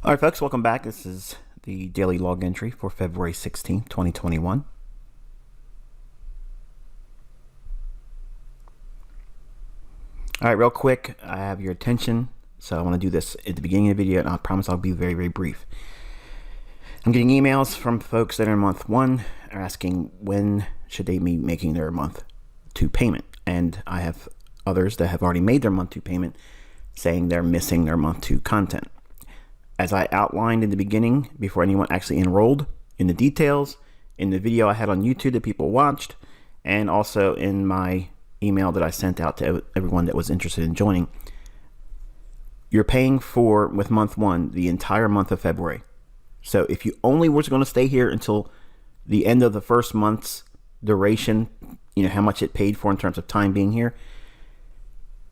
All right, folks, welcome back. This is the daily log entry for February 16th, 2021. All right, real quick, I have your attention. So I want to do this at the beginning of the video, and I promise I'll be very, very brief. I'm getting emails from folks that are in month one are asking when should they be making their month two payment. And I have others that have already made their month two payment saying they're missing their month two content. As I outlined in the beginning, before anyone actually enrolled, in the details, in the video I had on YouTube that people watched, and also in my email that I sent out to everyone that was interested in joining, you're paying for, with month one, the entire month of February. So if you only were going to stay here until the end of the first month's duration, you know, how much it paid for in terms of time being here,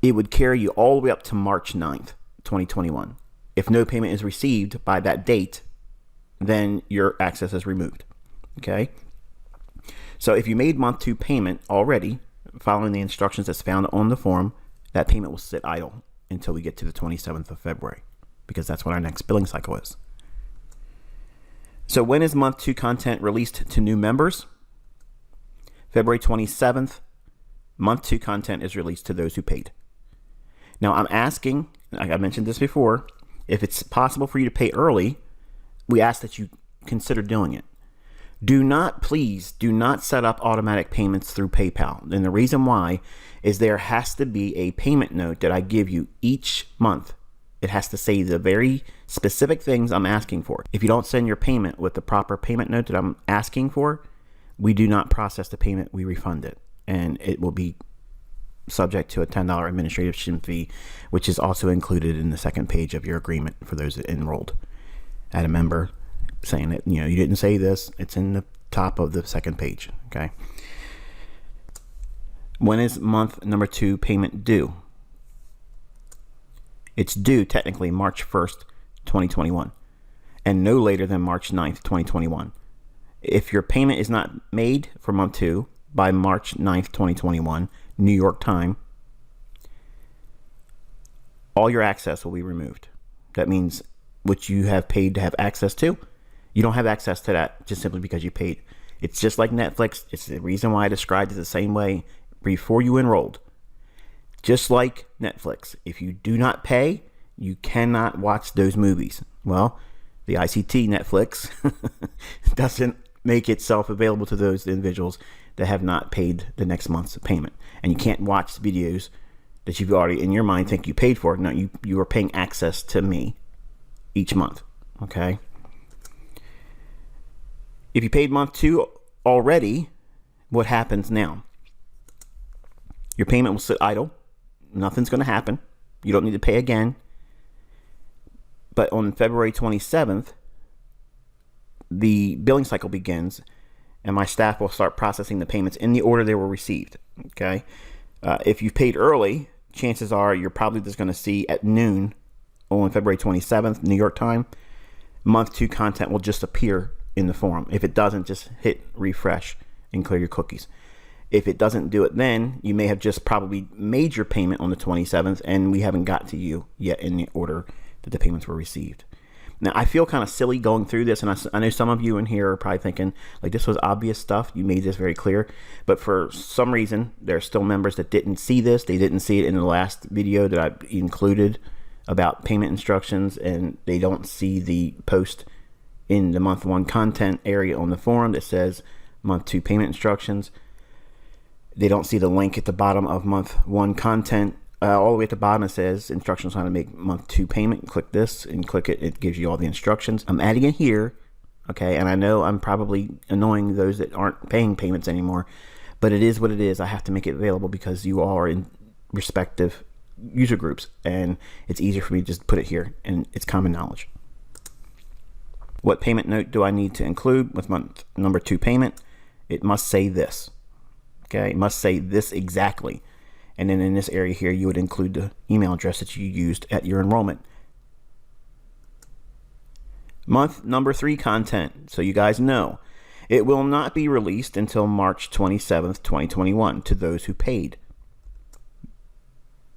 it would carry you all the way up to March 9th, 2021. If no payment is received by that date, then your access is removed. Okay? So if you made month two payment already, following the instructions that's found on the form, that payment will sit idle until we get to the 27th of February, because that's when our next billing cycle is. So when is month two content released to new members? February 27th, month two content is released to those who paid. Now I'm asking, like I mentioned this before, if it's possible for you to pay early, we ask that you consider doing it. Please do not set up automatic payments through PayPal. And the reason why is there has to be a payment note that I give you each month. It has to say the very specific things I'm asking for. If you don't send your payment with the proper payment note that I'm asking for, we do not process the payment, we refund it. And it will be subject to a $10 administration fee, which is also included in the second page of your agreement for those that enrolled. Add a member saying that, you know, you didn't say this. It's in the top of the second page. Okay. When is month number two payment due? It's due technically March 1st, 2021, and no later than March 9th, 2021. If your payment is not made for month two by March 9th, 2021, New York time, all your access will be removed. That means what you have paid to have access to, you don't have access to that just simply because you paid. It's just like Netflix. It's the reason why I described it the same way before you enrolled. Just like Netflix, if you do not pay, you cannot watch those movies. Well, the ICT Netflix doesn't make itself available to those individuals that have not paid the next month's payment. And you can't watch videos that you've already in your mind think you paid for. No, you are paying access to me each month. Okay. If you paid month two already, what happens now? Your payment will sit idle. Nothing's going to happen. You don't need to pay again. But on February 27th, the billing cycle begins, and my staff will start processing the payments in the order they were received. Okay. If you paid early, chances are you're probably just going to see at noon on February 27th, New York time, month two content will just appear in the form. If it doesn't, just hit refresh and clear your cookies. If it doesn't do it then, you may have just probably made your payment on the 27th and we haven't got to you yet in the order that the payments were received. Now, I feel kind of silly going through this, and I know some of you in here are probably thinking, like, this was obvious stuff. You made this very clear. But for some reason, there are still members that didn't see this. They didn't see it in the last video that I included about payment instructions, and they don't see the post in the month one content area on the forum that says month two payment instructions. They don't see the link at the bottom of month one content. All the way at the bottom it says instructions on how to make month two payment. Click this and click it. It gives you all the instructions. I'm adding it here, okay? And I know I'm probably annoying those that aren't paying payments anymore, but it is what it is. I have to make it available because you all are in respective user groups, and it's easier for me to just put it here, and it's common knowledge. What payment note do I need to include with month number two payment? It must say this, okay? It must say this exactly. And then in this area here, you would include the email address that you used at your enrollment. Month number three content. So you guys know, it will not be released until March 27th, 2021 to those who paid.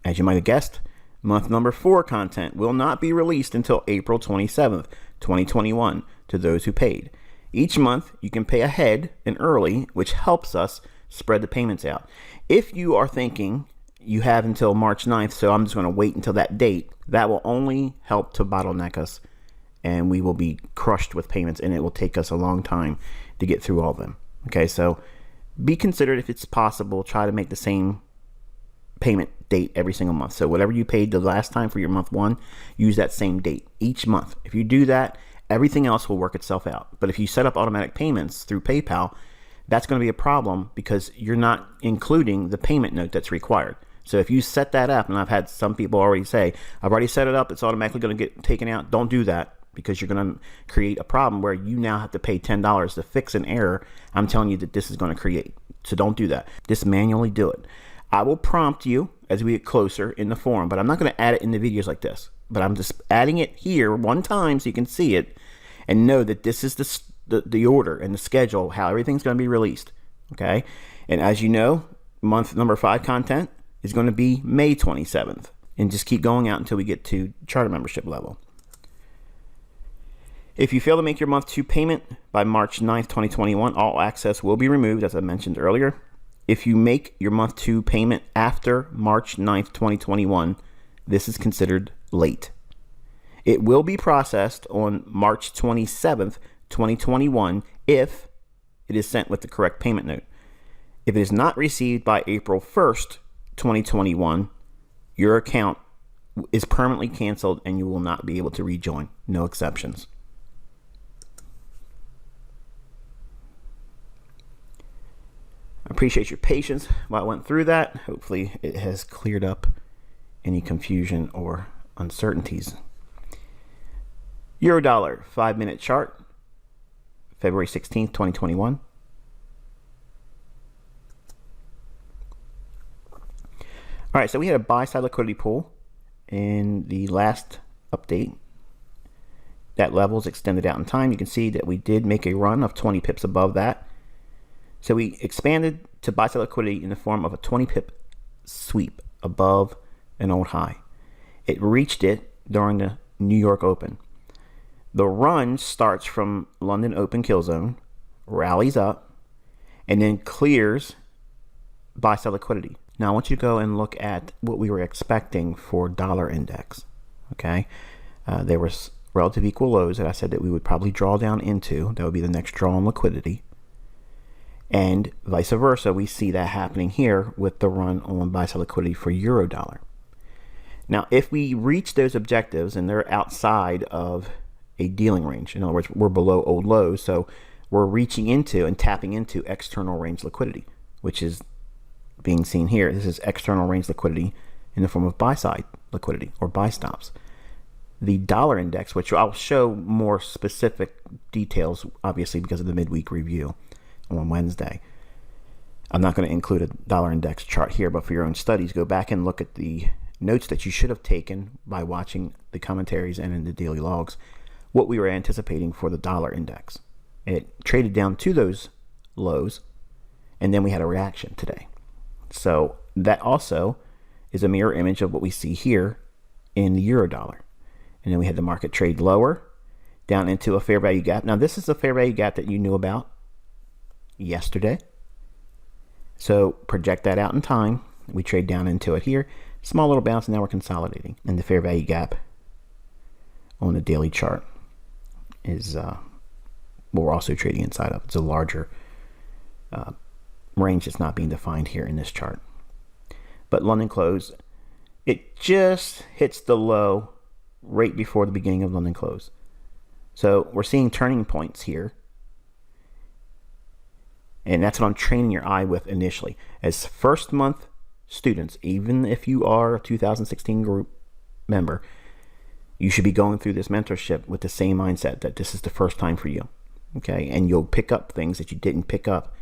As you might have guessed, Month number 4 content will not be released until April 27th, 2021 to those who paid. Each month, you can pay ahead and early, which helps us spread the payments out. If you are thinking you have until March 9th, so I'm just going to wait until that date, that will only help to bottleneck us, and we will be crushed with payments, and it will take us a long time to get through all of them. Okay, so be considerate if it's possible. Try to make the same payment date every single month. So whatever you paid the last time for your month 1, use that same date each month. If you do that, everything else will work itself out. But if you set up automatic payments through PayPal, that's going to be a problem because you're not including the payment note that's required. So if you set that up, and I've had some people already say, I've already set it up, it's automatically going to get taken out. Don't do that, because you're going to create a problem where you now have to pay $10 to fix an error I'm telling you that this is going to create. So don't do that. Just manually do it. I will prompt you as we get closer in the forum, but I'm not going to add it in the videos like this. But I'm just adding it here one time so you can see it and know that this is the order and the schedule, how everything's going to be released. Okay? And as you know, month number 5 content is going to be May 27th. And just keep going out until we get to charter membership level. If you fail to make your month 2 payment by March 9th, 2021, all access will be removed, as I mentioned earlier. If you make your month 2 payment after March 9th, 2021, this is considered late. It will be processed on March 27th, 2021 if it is sent with the correct payment note. If it is not received by April 1st, 2021, your account is permanently canceled and you will not be able to rejoin. No exceptions. I appreciate your patience while I went through that. Hopefully it has cleared up any confusion or uncertainties. Euro-dollar 5-minute chart, February 16th, 2021. All right, so we had a buy-side liquidity pool in the last update. That level is extended out in time. You can see that we did make a run of 20 pips above that. So we expanded to buy-side liquidity in the form of a 20 pip sweep above an old high. It reached it during the New York Open. The run starts from London Open kill zone, rallies up, and then clears buy-side liquidity. Now I want you to go and look at what we were expecting for dollar index. Okay, there was relative equal lows that I said that we would probably draw down into. That would be the next draw on liquidity. And vice versa, we see that happening here with the run on buy-side liquidity for euro-dollar. Now, if we reach those objectives and they're outside of a dealing range, in other words, we're below old lows, so we're reaching into and tapping into external range liquidity, which is being seen here. This is external range liquidity in the form of buy-side liquidity or buy stops. The dollar index, which I'll show more specific details, obviously because of the midweek review on Wednesday. I'm not going to include a dollar index chart here, but for your own studies, go back and look at the notes that you should have taken by watching the commentaries and in the daily logs, what we were anticipating for the dollar index. It traded down to those lows, and then we had a reaction today. So that also is a mirror image of what we see here in the euro dollar. And then we had the market trade lower down into a fair value gap. Now this is a fair value gap that you knew about yesterday. So project that out in time. We trade down into it here. Small little bounce, and now we're consolidating. And the fair value gap on the daily chart is what we're also trading inside of. It's a larger range that's not being defined here in this chart. But London close, it just hits the low right before the beginning of London close. So we're seeing turning points here. And that's what I'm training your eye with initially. As first month students, even if you are a 2016 group member, you should be going through this mentorship with the same mindset that this is the first time for you. Okay, and you'll pick up things that you didn't pick up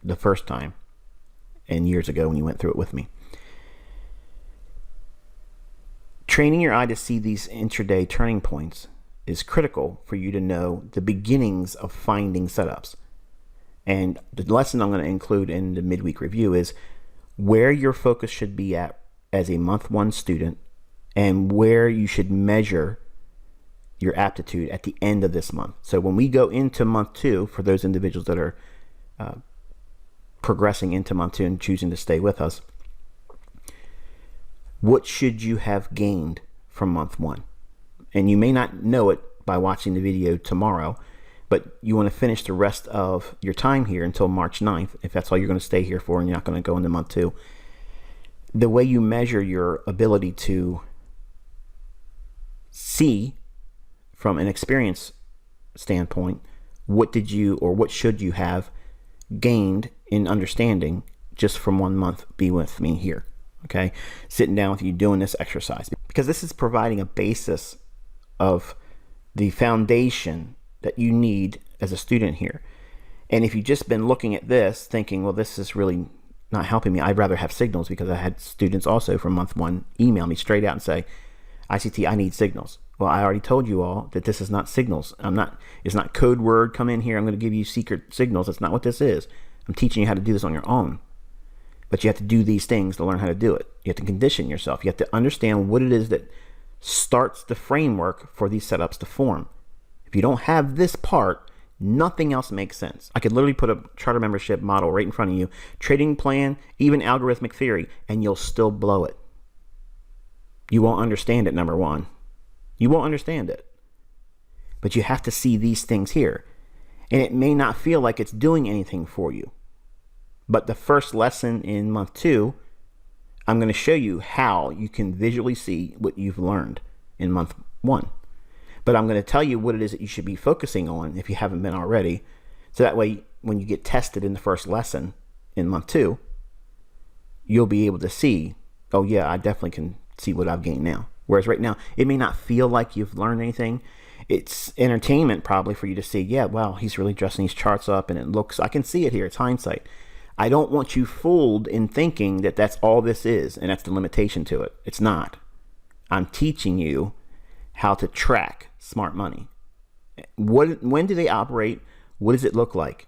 the first time and years ago when you went through it with me. Training your eye to see these intraday turning points is critical for you to know the beginnings of finding setups. And the lesson I'm going to include in the midweek review is where your focus should be at as a month 1 student and where you should measure your aptitude at the end of this month. So when we go into month 2, for those individuals that are progressing into month 2 and choosing to stay with us, what should you have gained from month 1? And you may not know it by watching the video tomorrow, but you want to finish the rest of your time here until March 9th, if that's all you're going to stay here for and you're not going to go into month 2. The way you measure your ability to see from an experience standpoint, what did you or what should you have gained in understanding just from 1 month be with me here, okay? Sitting down with you doing this exercise, because this is providing a basis of the foundation that you need as a student here. And if you've just been looking at this thinking, well, this is really not helping me, I'd rather have signals, because I had students also from month 1 email me straight out and say, ICT, I need signals. Well, I already told you all that this is not signals. It's not code word, come in here, I'm going to give you secret signals. That's not what this is. I'm teaching you how to do this on your own. But you have to do these things to learn how to do it. You have to condition yourself. You have to understand what it is that starts the framework for these setups to form. If you don't have this part, nothing else makes sense. I could literally put a charter membership model right in front of you, trading plan, even algorithmic theory, and you'll still blow it. You won't understand it, number one. You won't understand it. But you have to see these things here. And it may not feel like it's doing anything for you. But the first lesson in month 2, I'm going to show you how you can visually see what you've learned in month 1. But I'm going to tell you what it is that you should be focusing on if you haven't been already. So that way, when you get tested in the first lesson in month 2, you'll be able to see, oh yeah, I definitely can see what I've gained now. Whereas right now, it may not feel like you've learned anything. It's entertainment probably for you to see, yeah, wow, he's really dressing these charts up and it looks, I can see it here, it's hindsight. I don't want you fooled in thinking that that's all this is and that's the limitation to it. It's not. I'm teaching you how to track smart money. When do they operate? What does it look like?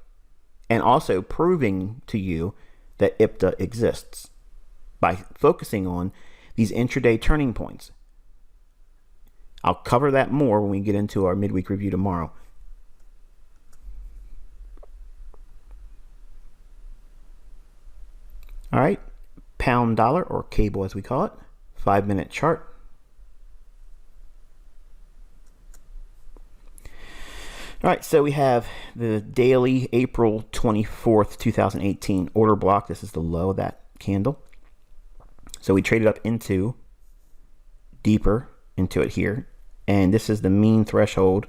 And also proving to you that IPTA exists by focusing on these intraday turning points. I'll cover that more when we get into our midweek review tomorrow. All right, pound dollar, or cable as we call it, 5-minute chart. All right, so we have the daily April 24th, 2018 order block. This is the low of that candle. So we traded up deeper into it here. And this is the mean threshold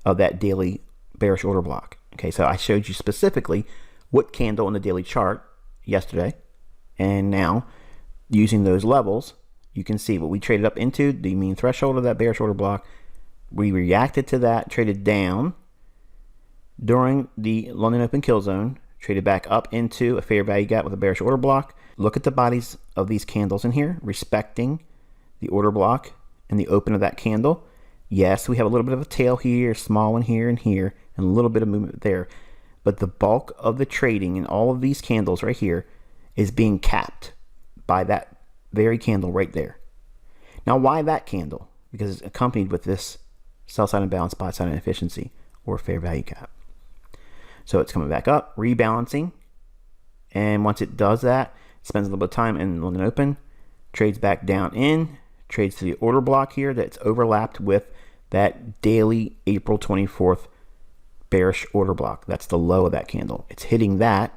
of that daily bearish order block. Okay, so I showed you specifically what candle in the daily chart yesterday. And now, using those levels, you can see what we traded up into, the mean threshold of that bearish order block. We reacted to that, traded down during the London Open kill zone, traded back up into a fair value gap with a bearish order block. Look at the bodies of these candles in here, respecting the order block and the open of that candle. Yes, we have a little bit of a tail here, small one here and here, and a little bit of movement there. But the bulk of the trading in all of these candles right here is being capped by that very candle right there. Now, why that candle? Because it's accompanied with this sell side imbalance, buy side inefficiency, or fair value gap. So it's coming back up, rebalancing. And once it does that, it spends a little bit of time in London Open, trades back down in, trades to the order block here that's overlapped with that daily April 24th bearish order block. That's the low of that candle. It's hitting that,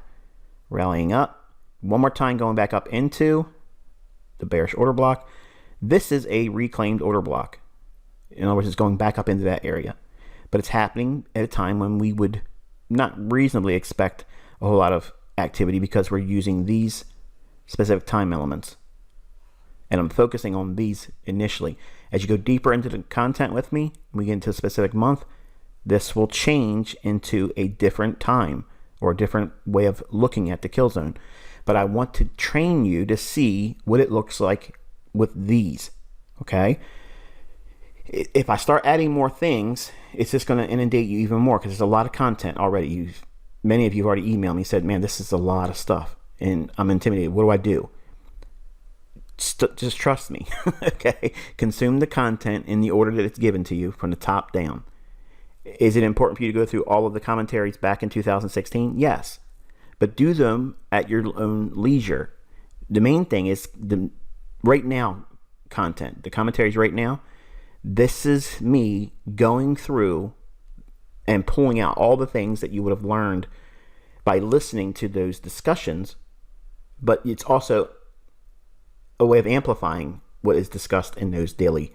rallying up. One more time, going back up into the bearish order block. This is a reclaimed order block. In other words, it's going back up into that area. But it's happening at a time when we would not reasonably expect a whole lot of activity because we're using these specific time elements. And I'm focusing on these initially. As you go deeper into the content with me, we get into a specific month, this will change into a different time or a different way of looking at the kill zone. But I want to train you to see what it looks like with these, okay? If I start adding more things, it's just going to inundate you even more because there's a lot of content already. Many of you have already emailed me and said, man, this is a lot of stuff and I'm intimidated. What do I do? Just trust me. Okay, consume the content in the order that it's given to you from the top down. Is it important for you to go through all of the commentaries back in 2016? Yes, but do them at your own leisure. The main thing is the right now content, the commentaries right now. This is me going through and pulling out all the things that you would have learned by listening to those discussions, but it's also a way of amplifying what is discussed in those daily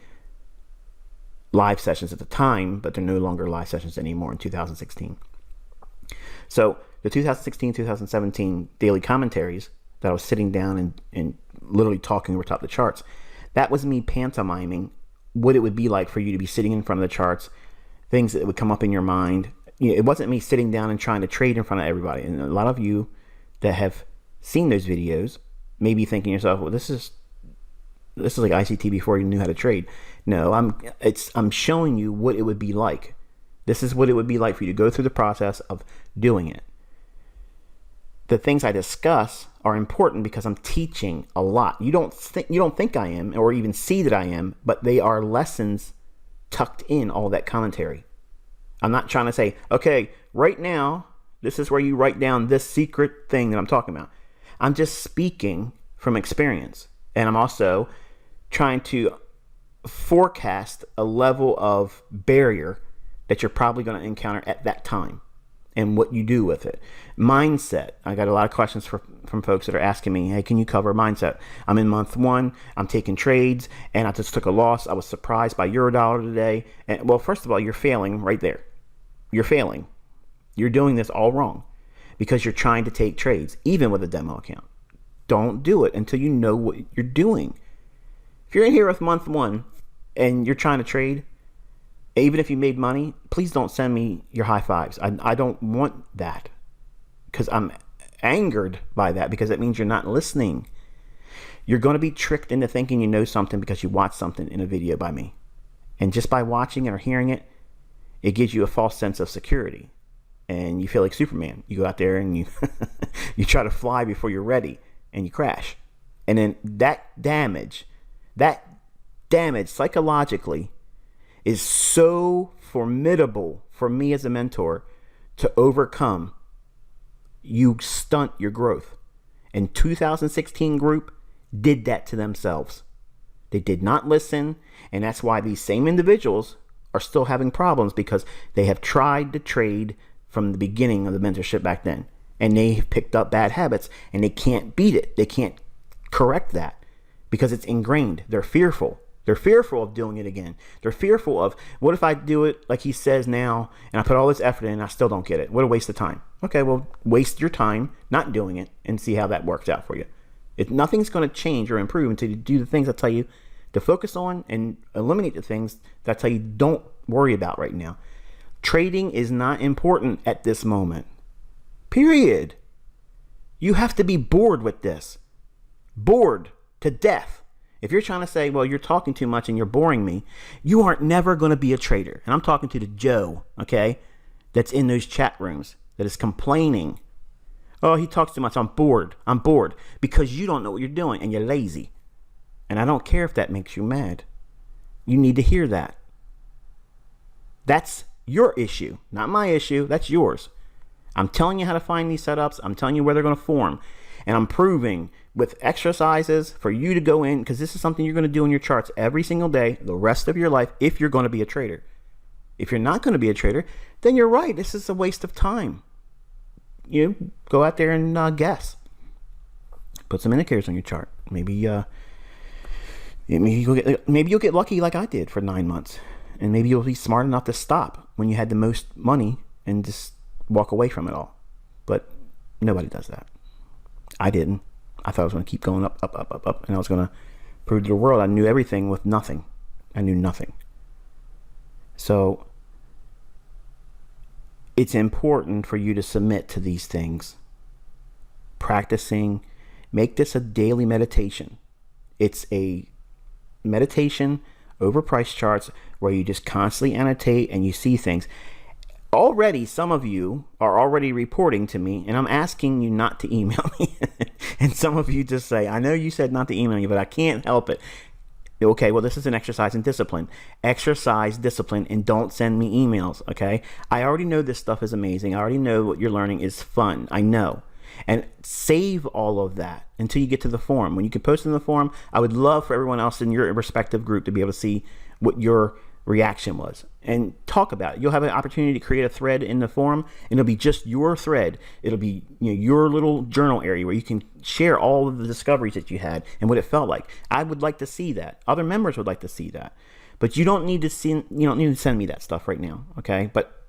live sessions at the time, but they're no longer live sessions anymore in 2016. So the 2016-2017 daily commentaries that I was sitting down and literally talking over top of the charts, that was me pantomiming what it would be like for you to be sitting in front of the charts, things that would come up in your mind. It wasn't me sitting down and trying to trade in front of everybody. And a lot of you that have seen those videos may be thinking to yourself, well, this is like ICT before you knew how to trade. No, I'm showing you what it would be like. This is what it would be like for you to go through the process of doing it. The things I discuss are important because I'm teaching a lot. You don't think I am, or even see that I am, but they are lessons tucked in all that commentary. I'm not trying to say, okay, right now, this is where you write down this secret thing that I'm talking about. I'm just speaking from experience. And I'm also trying to forecast a level of barrier that you're probably going to encounter at that time and what you do with it. Mindset. I got a lot of questions from folks that are asking me, hey, can you cover mindset? I'm in month 1. I'm taking trades and I just took a loss. I was surprised by Eurodollar today. And well, first of all, you're failing right there. You're failing. You're doing this all wrong because you're trying to take trades, even with a demo account. Don't do it until you know what you're doing. If you're in here with month 1 and you're trying to trade, even if you made money, please don't send me your high fives. I don't want that because I'm angered by that because it means you're not listening. You're going to be tricked into thinking you know something because you watched something in a video by me. And just by watching it or hearing it, it gives you a false sense of security. And you feel like Superman. You go out there and you you try to fly before you're ready and you crash. And then that damage psychologically is so formidable for me as a mentor to overcome. You stunt your growth. And 2016 group did that to themselves. They did not listen, and that's why these same individuals are still having problems because they have tried to trade from the beginning of the mentorship back then, and they have picked up bad habits, and they can't beat it. They can't correct that because it's ingrained. They're fearful. They're fearful of doing it again. They're fearful of, what if I do it like he says now, and I put all this effort in and I still don't get it? What a waste of time. Okay, well, waste your time not doing it and see how that works out for you. Nothing's going to change or improve until you do the things I tell you to focus on and eliminate the things that I tell you don't worry about right now. Trading is not important at this moment. Period. You have to be bored with this. Bored to death. If you're trying to say, well, you're talking too much and you're boring me, you aren't never going to be a trader. And I'm talking to the Joe, okay, that's in those chat rooms that is complaining. Oh, he talks too much. I'm bored. I'm bored because you don't know what you're doing and you're lazy. And I don't care if that makes you mad. You need to hear that. That's your issue, not my issue. That's yours. I'm telling you how to find these setups. I'm telling you where they're going to form. And I'm proving with exercises for you to go in, because this is something you're going to do in your charts every single day, the rest of your life, if you're going to be a trader. If you're not going to be a trader, then you're right. This is a waste of time. You go out there and guess. Put some indicators on your chart. Maybe you'll get lucky like I did for 9 months. And maybe you'll be smart enough to stop when you had the most money and just walk away from it all. But nobody does that. I didn't. I thought I was going to keep going up, and I was going to prove to the world I knew everything with nothing. I knew nothing. So it's important for you to submit to these things. Practicing, make this a daily meditation. It's a meditation over price charts where you just constantly annotate and you see things. already some of you are already reporting to me, and I'm asking you not to email me. And some of you just say, I know you said not to email you, but I can't help it. Okay, well, this is an exercise in discipline. Exercise discipline and don't send me emails, okay? I already know this stuff is amazing. I already know what you're learning is fun. I know. And save all of that until you get to the forum. When you can post in the forum, I would love for everyone else in your respective group to be able to see what your reaction was and talk about it. You'll have an opportunity to create a thread in the forum, and it'll be just your thread. It'll be, your little journal area where you can share all of the discoveries that you had and what it felt like. I would like to see that. Other members would like to see that. But you don't need to send me that stuff right now, okay? But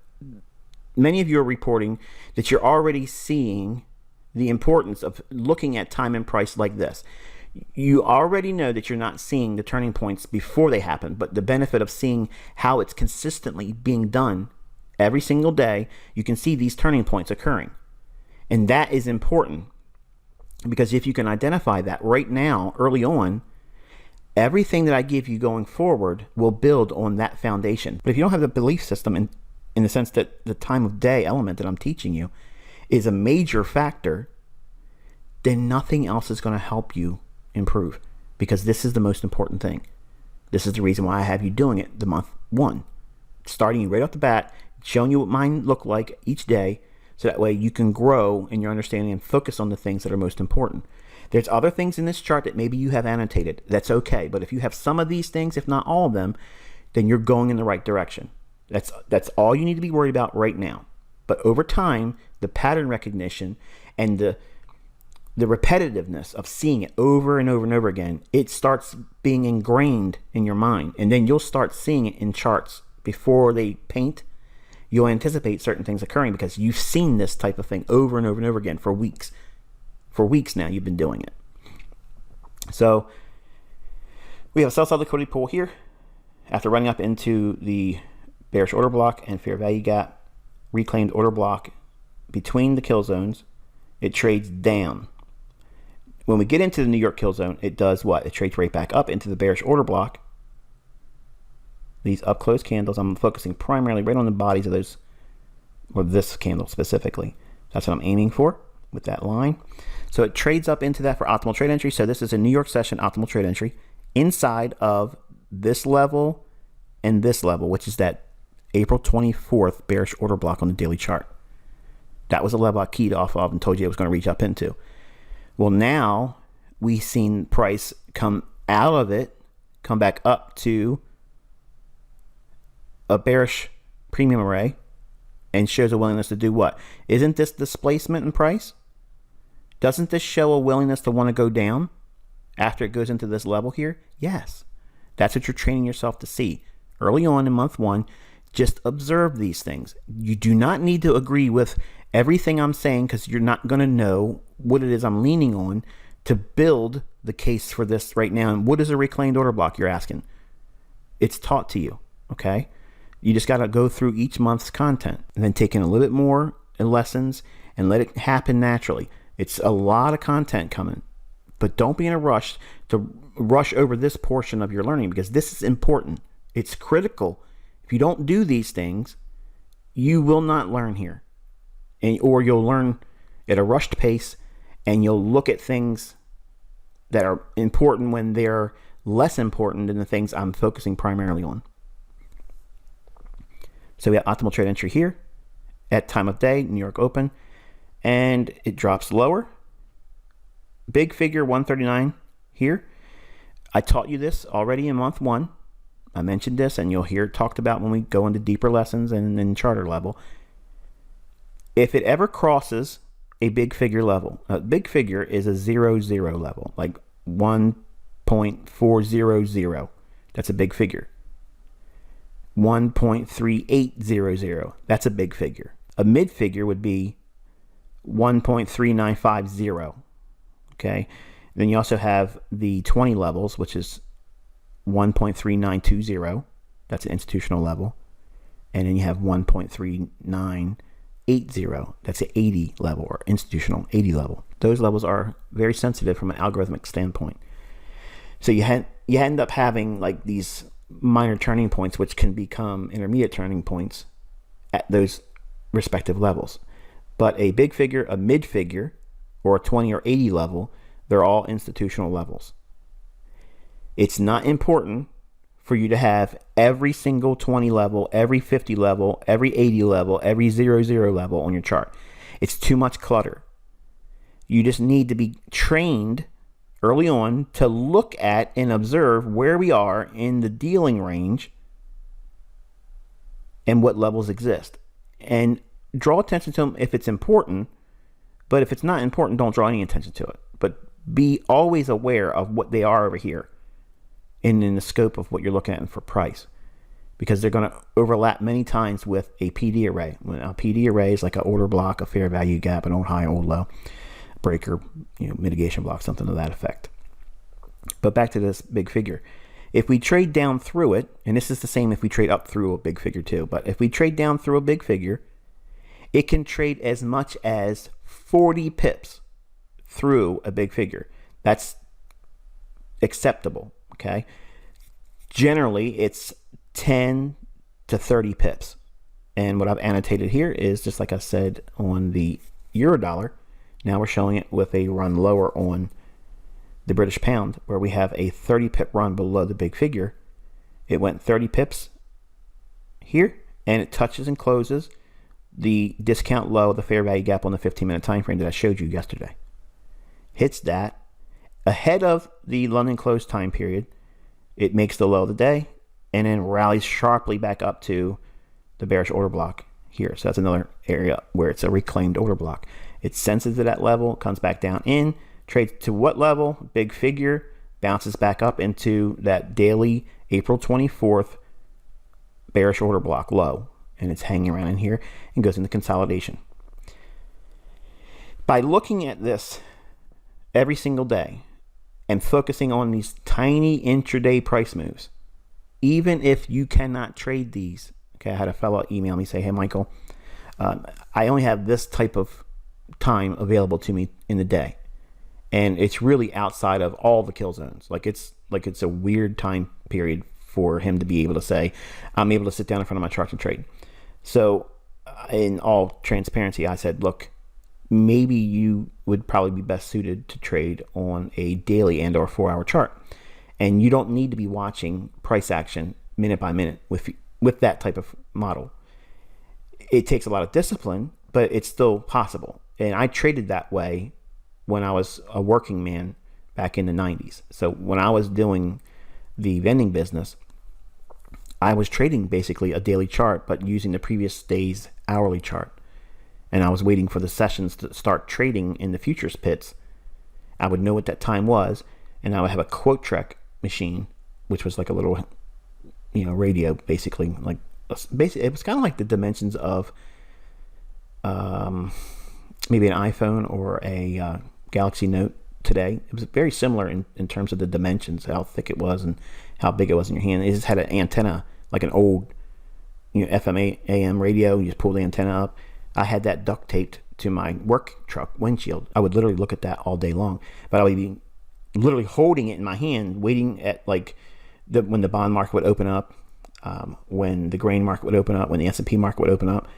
many of you are reporting that you're already seeing the importance of looking at time and price like this. You already know that you're not seeing the turning points before they happen, but the benefit of seeing how it's consistently being done every single day, you can see these turning points occurring. And that is important, because if you can identify that right now, early on, everything that I give you going forward will build on that foundation. But if you don't have the belief system in the sense that the time of day element that I'm teaching you is a major factor, then nothing else is going to help you improve, because this is the most important thing. This is the reason why I have you doing it the month one, starting you right off the bat, showing you what mine look like each day, so that way you can grow in your understanding and focus on the things that are most important. There's other things in this chart that maybe you have annotated. That's okay. But if you have some of these things, if not all of them, then you're going in the right direction. That's all you need to be worried about right now. But over time, the pattern recognition and the repetitiveness of seeing it over and over and over again, it starts being ingrained in your mind. And then you'll start seeing it in charts before they paint. You'll anticipate certain things occurring because you've seen this type of thing over and over and over again for weeks. For weeks now, you've been doing it. So we have a sell-side liquidity pool here. After running up into the bearish order block and fair value gap, reclaimed order block between the kill zones, it trades down. When we get into the New York kill zone, it does what? It trades right back up into the bearish order block. These up close candles, I'm focusing primarily right on the bodies of those, or this candle specifically. That's what I'm aiming for with that line. So it trades up into that for optimal trade entry. So this is a New York session optimal trade entry inside of this level and this level, which is that April 24th bearish order block on the daily chart. That was a level I keyed off of and told you I was going to reach up into. Well, now we've seen price come out of it, come back up to a bearish premium array, and shows a willingness to do what? Isn't this displacement in price? Doesn't this show a willingness to want to go down after it goes into this level here? Yes. That's what you're training yourself to see. Early on in month one, just observe these things. You do not need to agree with everything I'm saying, because you're not going to know what it is I'm leaning on to build the case for this right now. And what is a reclaimed order block, you're asking? It's taught to you, okay? You just got to go through each month's content and then take in a little bit more lessons and let it happen naturally. It's a lot of content coming, but don't be in a rush to rush over this portion of your learning, because this is important. It's critical. If you don't do these things, you will not learn here, or you'll learn at a rushed pace, and you'll look at things that are important when they're less important than the things I'm focusing primarily on. So we have optimal trade entry here at time of day, New York open, and it drops lower. Big figure 139 here. I taught you this already in month one. I mentioned this, and you'll hear it talked about when we go into deeper lessons and in charter level. If it ever crosses a big figure level, a big figure is a 0-0 level, like 1.400. That's a big figure. 1.3800. That's a big figure. A mid figure would be 1.3950. Okay. Then you also have the 20 levels, which is 1.3920. That's an institutional level. And then you have 1.3980. That's an 80 level, or institutional 80 level. Those levels are very sensitive from an algorithmic standpoint. So you end up having like these minor turning points, which can become intermediate turning points at those respective levels. But a big figure, a mid figure, or a 20 or 80 level, they're all institutional levels. It's not important for you to have every single 20 level, every 50 level, every 80 level, every 00 level on your chart. It's too much clutter. You just need to be trained early on to look at and observe where we are in the dealing range and what levels exist. And draw attention to them if it's important, but if it's not important, don't draw any attention to it. But be always aware of what they are over here and in the scope of what you're looking at for price, because they're going to overlap many times with a PD array. A PD array is like an order block, a fair value gap, an old high, old low, breaker, mitigation block, something to that effect. But back to this big figure. If we trade down through it, and this is the same if we trade up through a big figure too, but if we trade down through a big figure, it can trade as much as 40 pips through a big figure. That's acceptable, okay? Generally, it's 10 to 30 pips. And what I've annotated here is, just like I said on the euro dollar, now we're showing it with a run lower on the British pound, where we have a 30 pip run below the big figure. It went 30 pips here, and it touches and closes the discount low, the fair value gap on the 15-minute time frame that I showed you yesterday. Hits that ahead of the London close time period. It makes the low of the day and then rallies sharply back up to the bearish order block here. So that's another area where it's a reclaimed order block. It senses to that level, comes back down in, trades to what level? Big figure, bounces back up into that daily April 24th bearish order block low, and it's hanging around in here and goes into consolidation. By looking at this every single day and focusing on these tiny intraday price moves, even if you cannot trade these, okay, I had a fellow email me say, hey Michael, I only have this type of time available to me in the day, and it's really outside of all the kill zones. Like it's a weird time period for him to be able to say, I'm able to sit down in front of my chart and trade. So in all transparency, I said, look, maybe you would probably be best suited to trade on a daily and or 4-hour chart. And you don't need to be watching price action minute by minute with that type of model. It takes a lot of discipline, but it's still possible. And I traded that way when I was a working man back in the 90s. So when I was doing the vending business, I was trading basically a daily chart, but using the previous day's hourly chart. And I was waiting for the sessions to start trading in the futures pits. I would know what that time was, and I would have a quote trek machine, which was like a little, radio, basically. It was kind of like the dimensions of maybe an iPhone or a Galaxy Note today. It was very similar in terms of the dimensions, how thick it was and how big it was in your hand. It just had an antenna, like an old FM AM radio. You just pull the antenna up. I had that duct taped to my work truck windshield. I would literally look at that all day long, but I would be literally holding it in my hand, waiting at when the bond market would open up, when the grain market would open up, when the S&P market would open up.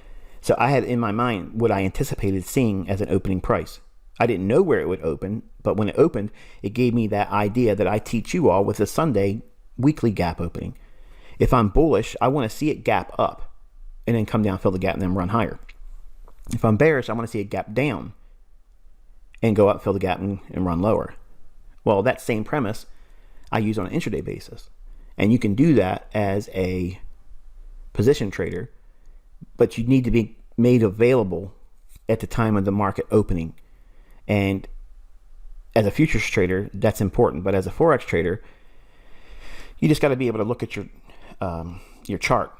So I had in my mind what I anticipated seeing as an opening price. I didn't know where it would open, but when it opened, it gave me that idea that I teach you all with the Sunday weekly gap opening. If I'm bullish, I want to see it gap up and then come down, fill the gap, and then run higher. If I'm bearish, I want to see it gap down and go up, fill the gap, and run lower. Well, that same premise I use on an intraday basis. And you can do that as a position trader, but you need to be made available at the time of the market opening. And as a futures trader, that's important. But as a Forex trader, you just got to be able to look at your chart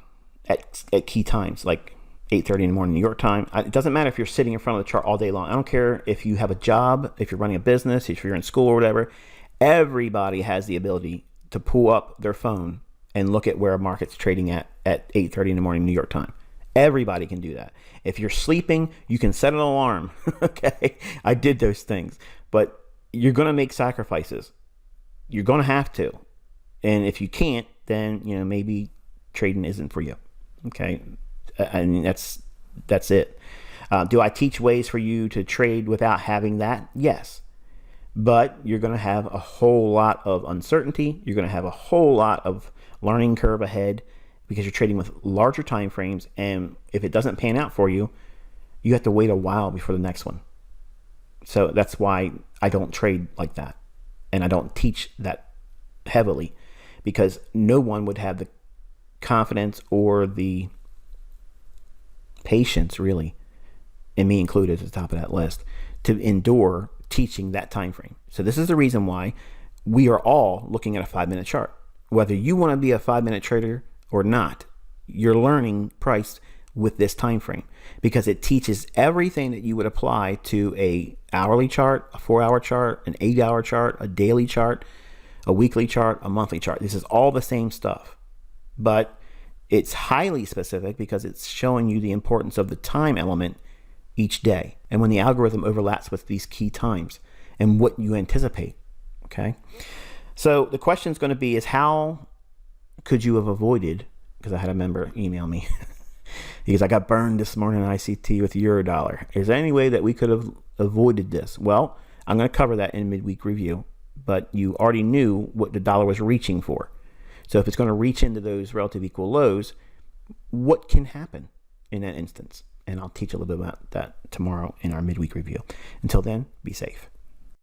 at key times, like 8:30 in the morning New York time. It doesn't matter if you're sitting in front of the chart all day long. I don't care if you have a job, if you're running a business, if you're in school or whatever. Everybody has the ability to pull up their phone and look at where a market's trading at 8:30 in the morning New York time. Everybody can do that. If you're sleeping, you can set an alarm. Okay, I did those things, but you're going to make sacrifices. You're going to have to, and if you can't, then maybe trading isn't for you. Okay, and that's That's it. Do I teach ways for you to trade without having that? Yes. But you're going to have a whole lot of uncertainty. You're going to have a whole lot of learning curve ahead because you're trading with larger time frames. And if it doesn't pan out for you, you have to wait a while before the next one. So that's why I don't trade like that. And I don't teach that heavily, because no one would have the confidence or the patience, really, and me included at the top of that list, to endure teaching that time frame. So this is the reason why we are all looking at a 5-minute chart. Whether you want to be a 5-minute trader or not, you're learning price with this time frame, because it teaches everything that you would apply to a hourly chart, a 4-hour chart, an 8-hour chart, a daily chart, a weekly chart, a monthly chart. This is all the same stuff, but it's highly specific because it's showing you the importance of the time element each day, and when the algorithm overlaps with these key times and what you anticipate. Okay, so the question is going to be is how could you have avoided, because I had a member email me because I got burned this morning on ICT with Eurodollar. Is there any way that we could have avoided this? Well, I'm going to cover that in midweek review, but you already knew what the dollar was reaching for. So if it's going to reach into those relative equal lows, what can happen in that instance? And I'll teach a little bit about that tomorrow in our midweek review. Until then, be safe.